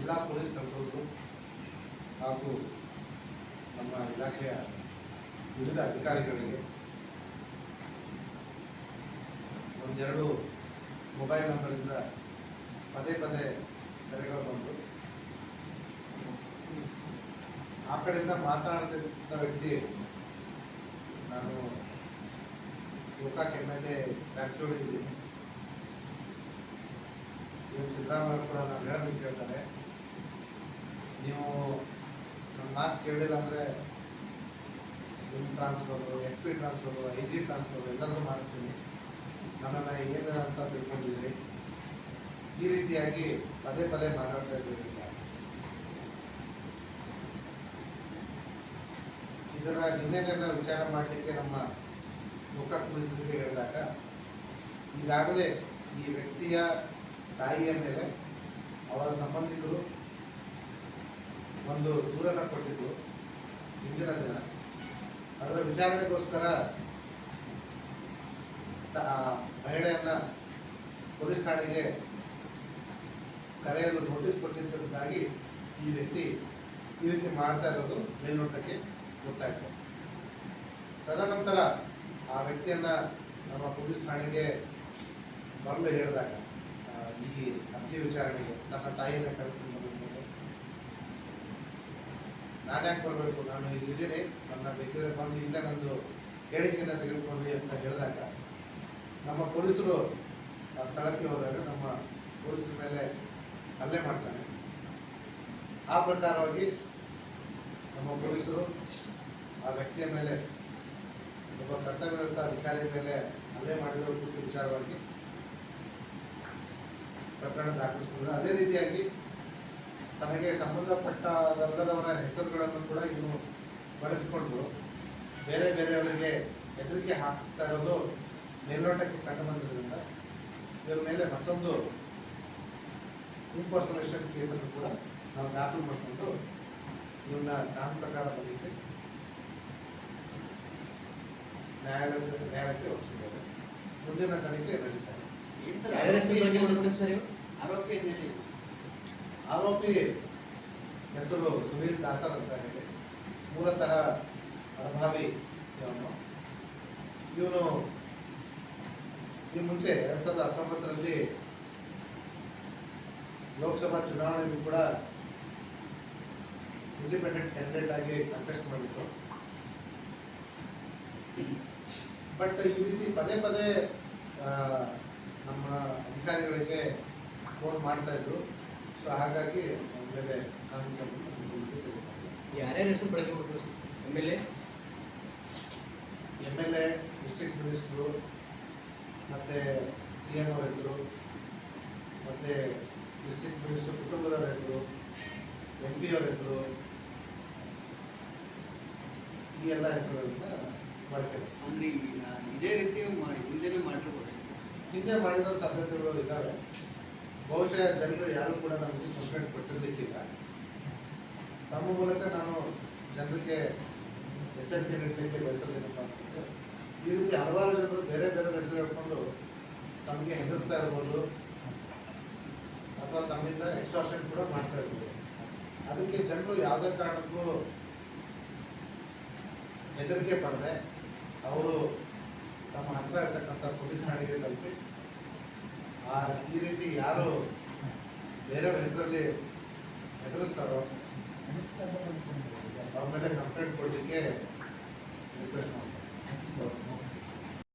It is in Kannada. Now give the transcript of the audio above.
ಜಿಲ್ಲಾ ಪೊಲೀಸ್ ಕಂಟ್ರೋಲರು ಹಾಗೂ ನಮ್ಮ ಇಲಾಖೆಯ ವಿವಿಧ ಅಧಿಕಾರಿಗಳಿಗೆ ಒಂದೆರಡು ಮೊಬೈಲ್ ನಂಬರಿಂದ ಪದೇ ಪದೇ ಕರೆಗಳು ಬಂದು ಆ ಕಡೆಯಿಂದ ಮಾತನಾಡ್ತಿದ್ದ ವ್ಯಕ್ತಿ ನಾನು ಗೋಕಾಕ್ MLA ವ್ಯಾಖ್ಯೋಡಿದ್ದೀನಿ. ಸಿದ್ದರಾಮಯ್ಯ ಕೂಡ ನಾನು ಹೇಳೋದನ್ನು ಕೇಳ್ತಾರೆ, ನೀವು ನನ್ನ ಮಾತು ಕೇಳಿಲ್ಲ ಅಂದರೆ ನಿಮ್ಮ transfer, SP transfer, IG transfer ಎಲ್ಲರನ್ನೂ ಮಾಡಿಸ್ತೀನಿ, ನನ್ನನ್ನು ಏನು ಅಂತ ತಿಳ್ಕೊಂಡಿದ್ದೀರಿ. ಈ ರೀತಿಯಾಗಿ ಪದೇ ಪದೇ ಮಾತಾಡ್ತಾ ಇದ್ದರಿಂದ ಇದರ ಹಿನ್ನೆಲೆಯನ್ನು ವಿಚಾರ ಮಾಡಲಿಕ್ಕೆ ನಮ್ಮ ಗೋಕಾಕ್ ಪೊಲೀಸರಿಗೆ ಹೇಳಿದಾಗ ಈಗಾಗಲೇ ಈ ವ್ಯಕ್ತಿಯ ತಾಯಿಯ ಮೇಲೆ ಅವರ ಸಂಬಂಧಿಕರು ಒಂದು ದೂರನ್ನು ಕೊಟ್ಟಿದ್ದು ಹಿಂದಿನ ದಿನ. ಅದರ ವಿಚಾರಣೆಗೋಸ್ಕರ ಮಹಿಳೆಯನ್ನು ಪೊಲೀಸ್ ಠಾಣೆಗೆ ಕರೆಯಲು ನೋಟಿಸ್ ಕೊಟ್ಟಿದ್ದರಿಂದಾಗಿ ಈ ವ್ಯಕ್ತಿ ಈ ರೀತಿ ಮಾಡ್ತಾ ಇರೋದು ಮೇಲ್ನೋಟಕ್ಕೆ ಗೊತ್ತಾಯಿತು. ತದನಂತರ ಆ ವ್ಯಕ್ತಿಯನ್ನು ನಮ್ಮ ಪೊಲೀಸ್ ಠಾಣೆಗೆ ಬರಲು ಹೇಳಿದಾಗ ಈ ಅರ್ಜಿ ವಿಚಾರಣೆಗೆ ನನ್ನ ತಾಯಿಯನ್ನು ಕರೆದುಕೊಂಡು ಬಂದ ನಾನು ಯಾಕೆ ಬರಬೇಕು, ನಾನು ಇಲ್ಲಿದ್ದೀನಿ, ನನ್ನ ಬೇಕಿದ್ರೆ ಬಂದು ಇಲ್ಲೇ ನಂದು ಹೇಳಿಕೆಯನ್ನು ತೆಗೆದುಕೊಂಡು ಅಂತ ಹೇಳಿದಾಗ ನಮ್ಮ ಪೊಲೀಸರು ಸ್ಥಳಕ್ಕೆ ಹೋದಾಗ ನಮ್ಮ ಪೊಲೀಸರ ಮೇಲೆ ಹಲ್ಲೆ ಮಾಡ್ತಾನೆ. ಆ ಪ್ರಕಾರವಾಗಿ ನಮ್ಮ ಪೊಲೀಸರು ಆ ವ್ಯಕ್ತಿಯ ಮೇಲೆ, ಒಬ್ಬ ಕರ್ತವ್ಯರತ ಅಧಿಕಾರಿಯ ಮೇಲೆ ಹಲ್ಲೆ ಮಾಡಿರೋ ಕುರಿತು ವಿಚಾರವಾಗಿ ಪ್ರಕರಣ ದಾಖಲಿಸಿಕೊಂಡು ಅದೇ ರೀತಿಯಾಗಿ ತನಗೆ ಸಂಬಂಧಪಟ್ಟದಲ್ಲದವರ ಹೆಸರುಗಳನ್ನು ಕೂಡ ಇನ್ನು ಬಳಸಿಕೊಂಡು ಬೇರೆ ಬೇರೆಯವರಿಗೆ ಹೆದರಿಕೆ ಹಾಕ್ತಾ ಇರೋದು ಮೇಲ್ನೋಟಕ್ಕೆ ಕಂಡು ಬಂದಿದ್ದರಿಂದ ಇವರ ಮೇಲೆ ಮತ್ತೊಂದು ಇಂಪರ್ಸನೇಷನ್ ಕೇಸನ್ನು ಕೂಡ ನಾವು ದಾಖಲು ಮಾಡಿಕೊಂಡು ಇವನ್ನ ಕಾನೂನು ಪ್ರಕಾರ ಬಂಧಿಸಿ ನ್ಯಾಯಾಲಯಕ್ಕೆ ಒಪ್ಪಿಸಿದ್ದಾರೆ. ಮುಂದಿನ ತನಿಖೆ ನಡೀತಾರೆ. ಆರೋಪಿ ಹೆಸರು ಸುನೀಲ್ ದಾಸರ್ ಅಂತ ಹೇಳಿ, ಮೂಲತಃ ಪ್ರಭಾವಿ ಇವನು ಈ ಮುಂಚೆ 2019ರಲ್ಲಿ ಲೋಕಸಭಾ ಚುನಾವಣೆಗೂ ಕೂಡ ಇಂಡಿಪೆಂಡೆಂಟ್ ಕ್ಯಾಂಡಿಡೇಟ್ ಆಗಿ ಕಂಟೆಸ್ಟ್ ಮಾಡಿದ್ರು. ಬಟ್ ಈ ರೀತಿ ಪದೇ ಪದೇ ನಮ್ಮ ಅಧಿಕಾರಿಗಳಿಗೆ ಫೋನ್ ಮಾಡ್ತಾ ಇದ್ರು. ಸೊ ಹಾಗಾಗಿ ಮೇಲೆ ಯಾರ್ಯಾರ ಹೆಸರು ಬಳಕೆ ಮಾಡ್ತಾರೆ? MLA, ಡಿಸ್ಟ್ರಿಕ್ಟ್ ಮಿನಿಸ್ಟ್ರು, ಮತ್ತು CM ಅವರ ಹೆಸರು, ಮತ್ತು ಡಿಸ್ಟ್ರಿಕ್ಟ್ ಮಿನಿಸ್ಟ್ರು ಕುಟುಂಬದವರ ಹೆಸರು, MP ಅವರ ಹೆಸರು, ಈ ಎಲ್ಲ ಹೆಸರುಗಳಿಂದ ಬಳಕೆ ಅಂದರೆ ಇದೇ ರೀತಿ ಹಿಂದೆನೇ ಮಾಡಿರ್ಬೋದು. ಹಿಂದೆ ಮಾಡಿರೋ ಸಾಧ್ಯತೆಗಳು ಇದ್ದಾವೆ. ಬಹುಶಃ ಜನರು ಯಾರು ಕೂಡ ನಮಗೆ ಕಂಪ್ಲೇಂಟ್ ಕೊಟ್ಟಿರಲಿಕ್ಕಿಲ್ಲ. ತಮ್ಮ ಮೂಲಕ ನಾನು ಜನರಿಗೆ ಎಚ್ಚರಿಕೆ ನೀಡಲಿಕ್ಕೆ ಬಯಸೋದೇನಪ್ಪ ಅಂತಂದರೆ, ಈ ರೀತಿ ಹಲವಾರು ಜನರು ಬೇರೆ ಬೇರೆ ಹೆಸರು ಹೇಳ್ಕೊಂಡು ತಮಗೆ ಹೆದರಿಸ್ತಾ ಇರ್ಬೋದು ಅಥವಾ ತಮ್ಮಿಂದ ಎಕ್ಸ್ಟಾರ್ಷನ್ ಕೂಡ ಮಾಡ್ತಾ ಇರ್ಬೋದು. ಅದಕ್ಕೆ ಜನರು ಯಾವುದೇ ಕಾರಣಕ್ಕೂ ಹೆದರಿಕೆ ಪಡೆದೆ ಅವರು ತಮ್ಮ ಹತ್ತಿರ ಇರ್ತಕ್ಕಂಥ ಪೊಲೀಸ್ ಠಾಣೆಗೆ ತಲುಪಿ ಈ ರೀತಿ ಯಾರು ಬೇರೆಯವ್ರ ಹೆಸರಲ್ಲಿ ಹೆದರಿಸ್ತಾರೋ ಅವ್ರ ಮೇಲೆ ಕಂಪ್ಲೇಂಟ್ ಕೊಡಲಿಕ್ಕೆ ರಿಕ್ವೆಸ್ಟ್ ಮಾಡ್ತಾರೆ.